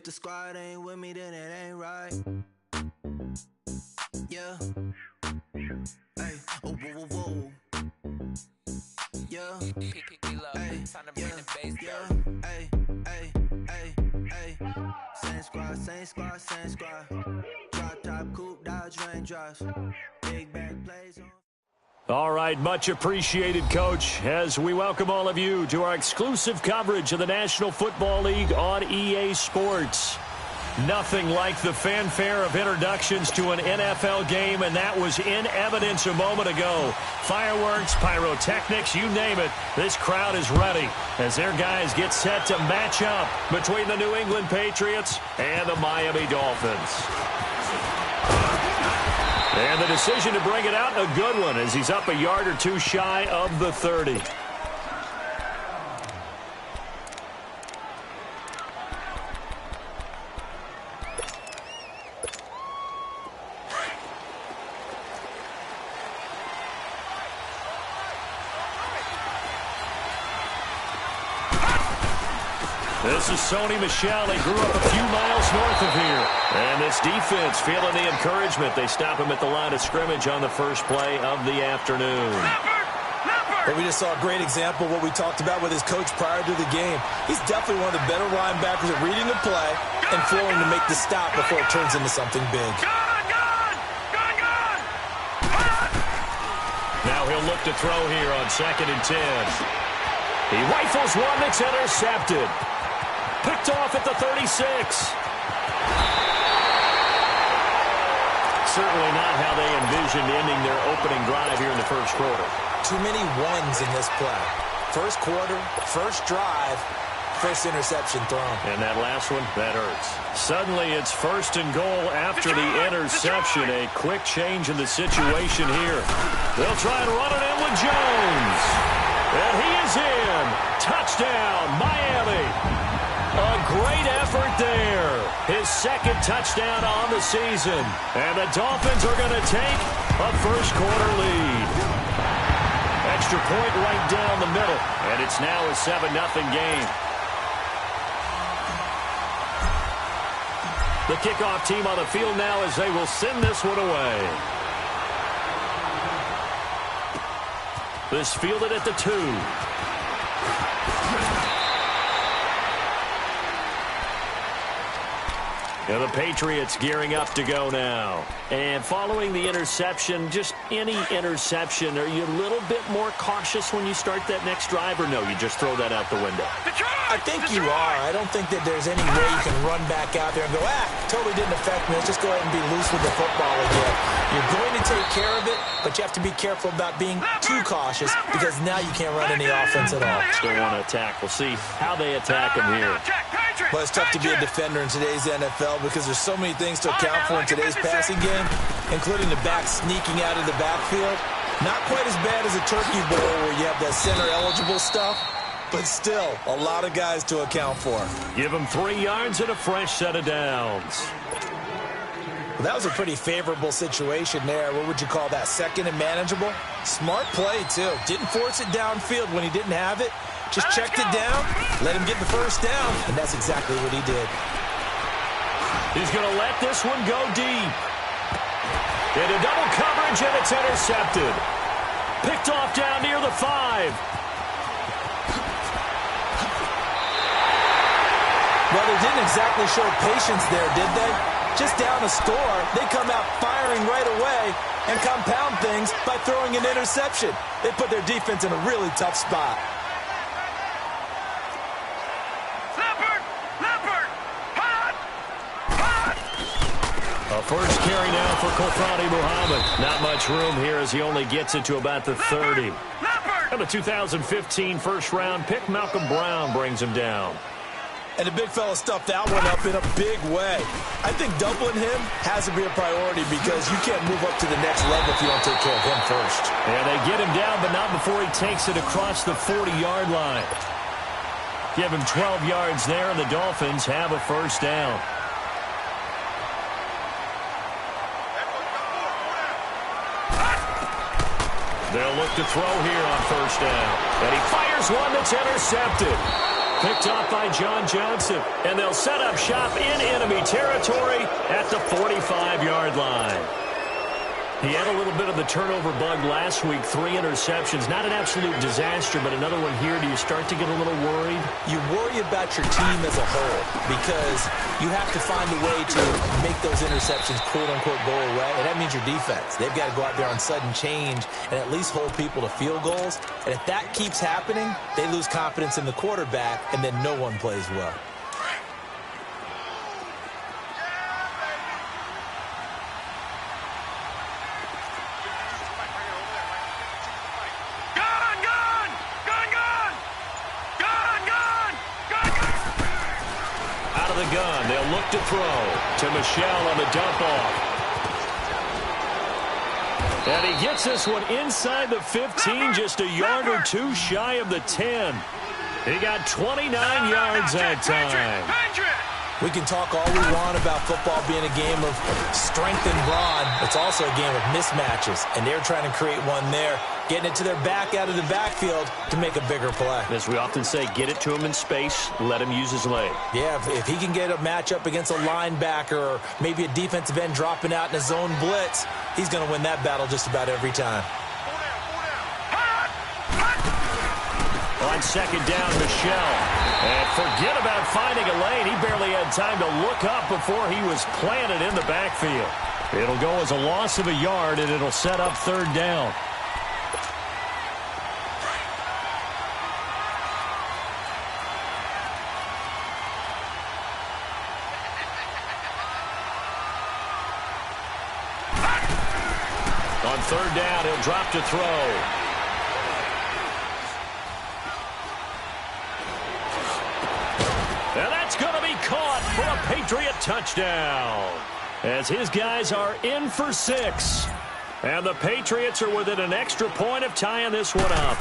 the squad ain't with me, then it ain't right. Yeah. Hey, oh, whoa, whoa, whoa. Yeah. Hey, yeah. Hey, hey, hey, hey. Same squad, same squad, same squad. Drop top, coupe, Dodge raindrops. Big bang plays on. All right, much appreciated, Coach, as we welcome all of you to our exclusive coverage of the National Football League on EA Sports. Nothing like the fanfare of introductions to an NFL game, and that was in evidence a moment ago. Fireworks, pyrotechnics, you name it, this crowd is ready as their guys get set to match up between the New England Patriots and the Miami Dolphins. And the decision to bring it out, a good one, as he's up a yard or two shy of the 30. This is Sony Michel. He grew up a few miles north of here. And this defense feeling the encouragement. They stop him at the line of scrimmage on the first play of the afternoon. Well, we just saw a great example of what we talked about with his coach prior to the game. He's definitely one of the better linebackers at reading the play and flowing to make the stop before it turns into something big. Now he'll look to throw here on 2nd and 10. He rifles one that's intercepted. Picked off at the 36. Certainly not how they envisioned ending their opening drive here in the first quarter. Too many ones in this play. First quarter, first drive, first interception thrown. And that last one, that hurts. Suddenly it's 1st and goal after the interception. A quick change in the situation here. They'll try and run it in with Jones. And he is in. Touchdown, Miami. A great effort there. His 2nd touchdown on the season. And the Dolphins are going to take a first quarter lead. Extra point right down the middle. And it's now a 7-0 game. The kickoff team on the field now as they will send this one away. This fielded at the 2. And the Patriots gearing up to go now. And following the interception, just any interception, are you a little bit more cautious when you start that next drive, or no, you just throw that out the window? I think you are. I don't think that there's any way you can run back out there and go, totally didn't affect me. Let's just go ahead and be loose with the football again. You're going to take care of it, but you have to be careful about being too cautious because now you can't run any offense at all. Still want to attack. We'll see how they attack him here. Well, it's tough to be a defender in today's NFL because there's so many things to account for in today's passing game, including the back sneaking out of the backfield. Not quite as bad as a turkey bowl where you have that center-eligible stuff, but still a lot of guys to account for. Give him 3 yards and a fresh set of downs. Well, that was a pretty favorable situation there. What would you call that? 2nd and manageable? Smart play, too. Didn't force it downfield when he didn't have it. Just checked it down, let him get the first down, and that's exactly what he did. He's going to let this one go deep. Into double coverage, and it's intercepted. Picked off down near the 5. Well, they didn't exactly show patience there, did they? Just down a score, they come out firing right away and compound things by throwing an interception. They put their defense in a really tough spot. A first carry now for Kofrani Muhammad. Not much room here as he only gets it to about the 30. And the 2015 first-round pick, Malcolm Brown, brings him down. And the big fella stuffed that one up in a big way. I think doubling him has to be a priority because you can't move up to the next level if you don't take care of him first. Yeah, they get him down, but not before he takes it across the 40-yard line. Give him 12 yards there, and the Dolphins have a first down. They'll look to throw here on first down. And he fires one that's intercepted. Picked off by John Johnson. And they'll set up shop in enemy territory at the 45-yard line. He had a little bit of the turnover bug last week, 3 interceptions. Not an absolute disaster, but another one here. Do you start to get a little worried? You worry about your team as a whole because you have to find a way to make those interceptions, quote-unquote, go away, and that means your defense. They've got to go out there on sudden change and at least hold people to field goals. And if that keeps happening, they lose confidence in the quarterback, and then no one plays well. Gun. They'll look to throw to Michelle on the dump off. And he gets this one inside the 15, just a yard or two shy of the 10. He got 29 yards that time. We can talk all we want about football being a game of strength and brawn. It's also a game of mismatches, and they're trying to create one there, getting it to their back out of the backfield to make a bigger play. As we often say, get it to him in space, let him use his leg. Yeah, if he can get a matchup against a linebacker or maybe a defensive end dropping out in a zone blitz, he's going to win that battle just about every time. On second down, Michelle. And forget about finding a lane. He barely had time to look up before he was planted in the backfield. It'll go as a loss of a yard, and it'll set up third down. On third down, he'll drop to throw. And that's going to be caught for a Patriot touchdown. As his guys are in for 6. And the Patriots are within an extra point of tying this one up.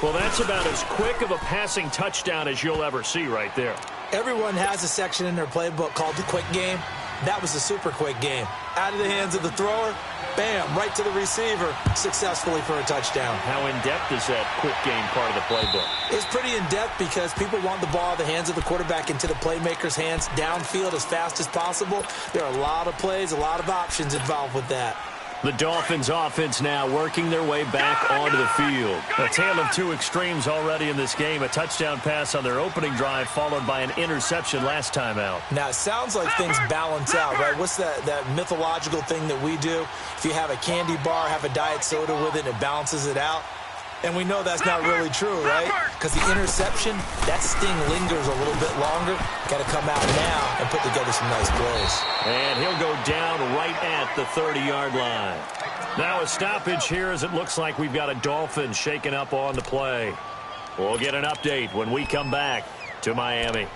Well, that's about as quick of a passing touchdown as you'll ever see right there. Everyone has a section in their playbook called the quick game. That was a super quick game. Out of the hands of the thrower, bam, right to the receiver, successfully for a touchdown. How in-depth is that quick game part of the playbook? It's pretty in-depth because people want the ball in the hands of the quarterback into the playmaker's hands downfield as fast as possible. There are a lot of plays, a lot of options involved with that. The Dolphins offense now working their way back onto the field. A tale of two extremes already in this game. A touchdown pass on their opening drive followed by an interception last time out. Now, it sounds like things balance out, right? What's that mythological thing that we do? If you have a candy bar, have a diet soda with it, it balances it out. And we know that's not really true, right? Because the interception, that sting lingers a little bit longer. Got to come out now and put together some nice plays. And he'll go down right at the 30-yard line. Now a stoppage here as it looks like we've got a Dolphin shaking up on the play. We'll get an update when we come back to Miami.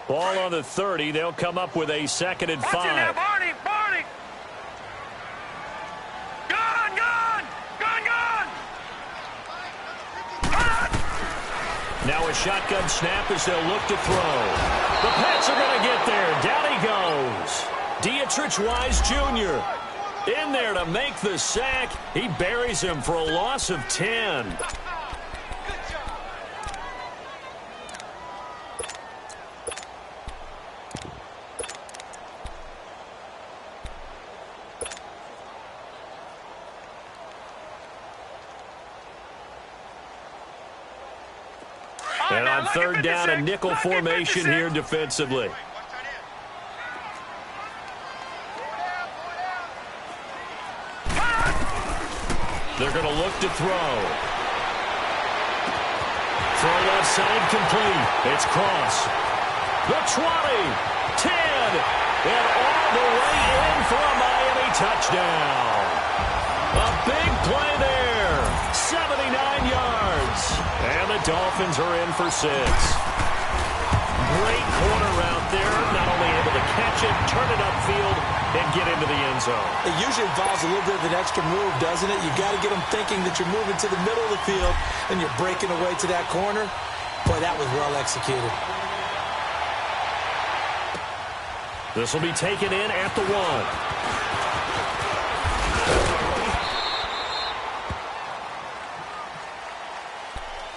Ball on the 30. They'll come up with a 2nd and 5. Now, Barney! Gone! Now a shotgun snap as they'll look to throw. The Pats are going to get there. Down he goes. Dietrich Wise Jr. in there to make the sack. He buries him for a loss of 10. And on third down, a nickel formation here defensively. They're going to look to throw. Throw left side complete. It's Cross. The 20, 10, and all the way in for a Miami touchdown. A big play there. 79 yards. And the Dolphins are in for 6. Great corner route there. Not only able to catch it, turn it upfield, and get into the end zone. It usually involves a little bit of an extra move, doesn't it? You've got to get them thinking that you're moving to the middle of the field and you're breaking away to that corner. Boy, that was well executed. This will be taken in at the 1.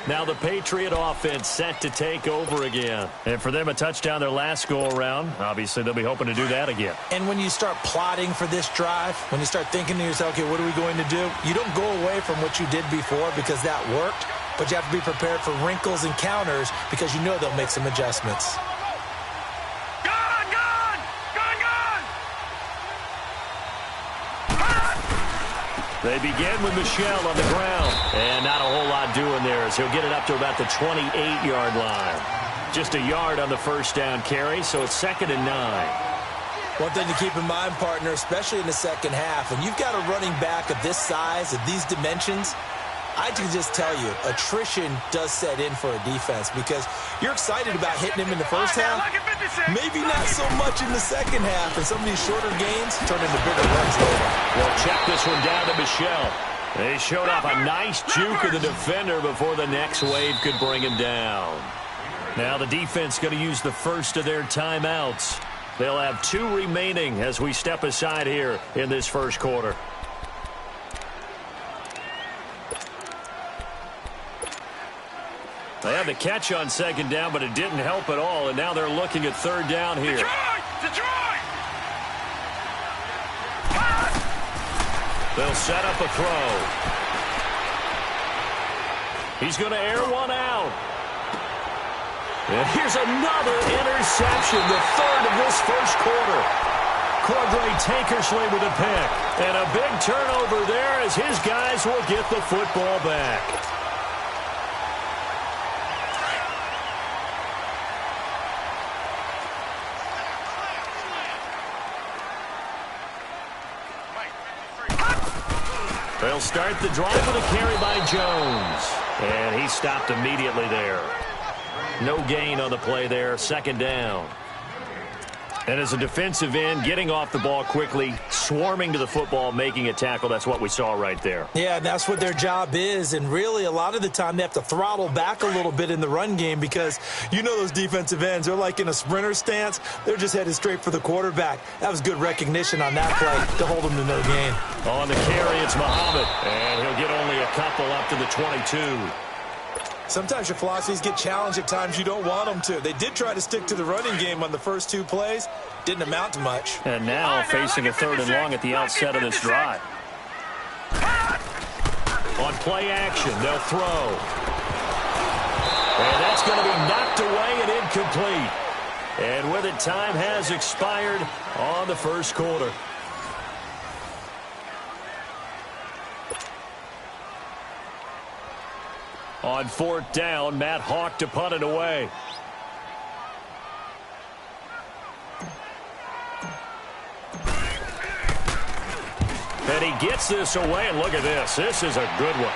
Now the Patriot offense set to take over again. And for them, a touchdown their last go-around. Obviously, they'll be hoping to do that again. And when you start plotting for this drive, when you start thinking to yourself, okay, what are we going to do? You don't go away from what you did before because that worked, but you have to be prepared for wrinkles and counters because you know they'll make some adjustments. They begin with Michel on the ground. And not a whole lot doing there as he'll get it up to about the 28-yard line. Just a yard on the first down carry, so it's 2nd and 9. One thing to keep in mind, partner, especially in the second half, when you've got a running back of this size, of these dimensions, I can just tell you, attrition does set in for a defense because you're excited about hitting him in the first half. Maybe not so much in the second half, and some of these shorter gains turn into bigger runs later. Well, check this one down to Michel. They showed off a nice juke of the defender before the next wave could bring him down. Now the defense going to use the first of their timeouts. They'll have 2 remaining as we step aside here in this first quarter. They had the catch on 2nd down, but it didn't help at all, and now they're looking at 3rd down here. Detroit! They'll set up a throw. He's going to air one out. And here's another interception, the 3rd of this first quarter. Cordray Tankersley with a pick. And a big turnover there as his guys will get the football back. They'll start the drive with a carry by Jones. And he stopped immediately there. No gain on the play there, 2nd down. And as a defensive end, getting off the ball quickly, swarming to the football, making a tackle, that's what we saw right there. Yeah, that's what their job is, and really a lot of the time they have to throttle back a little bit in the run game because you know those defensive ends, they're like in a sprinter stance. They're just headed straight for the quarterback. That was good recognition on that play to hold them to no gain. On the carry, it's Muhammad, and he'll get only a couple up to the 22. Sometimes your philosophies get challenged at times you don't want them to. They did try to stick to the running game on the first 2 plays. Didn't amount to much. And now facing a 3rd and long at the outset of this drive. On play action, they'll throw. And that's going to be knocked away and incomplete. And with it, time has expired on the first quarter. On 4th down, Matt Hawk to punt it away. And he gets this away, and look at this. This is a good one.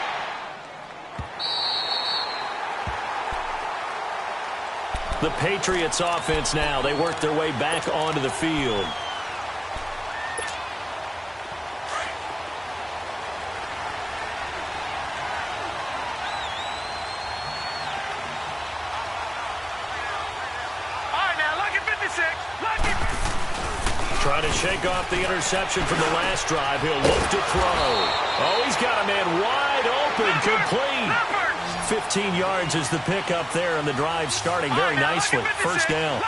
The Patriots offense now. They work their way back onto the field. Trying to shake off the interception from the last drive. He'll look to throw. Oh, he's got a man wide open, complete. 15 yards is the pickup there, and the drive starting very nicely. First down.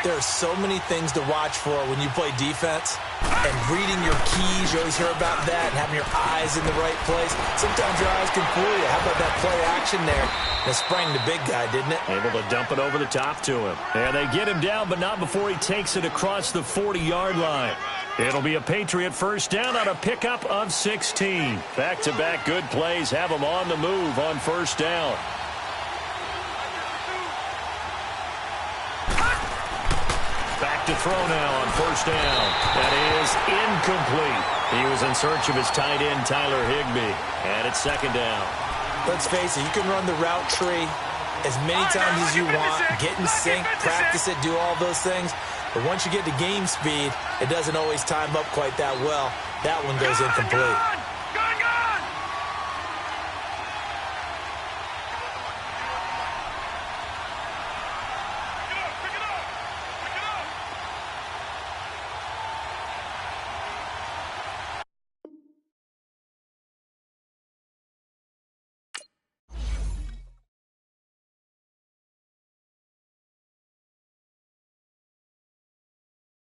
There are so many things to watch for when you play defense. And reading your keys, you always hear about that, and having your eyes in the right place. Sometimes your eyes can fool you. How about that play action there? It sprang the big guy, didn't it? Able to dump it over the top to him. And they get him down, but not before he takes it across the 40-yard line. It'll be a Patriot first down on a pickup of 16. Back-to-back good plays have him on the move on first down. Back to throw now on first down. That is incomplete. He was in search of his tight end, Tyler Higbee. And it's 2nd down. Let's face it, you can run the route tree as many times as you want, get in sync, practice it, do all those things. But once you get to game speed, it doesn't always time up quite that well. That one goes incomplete.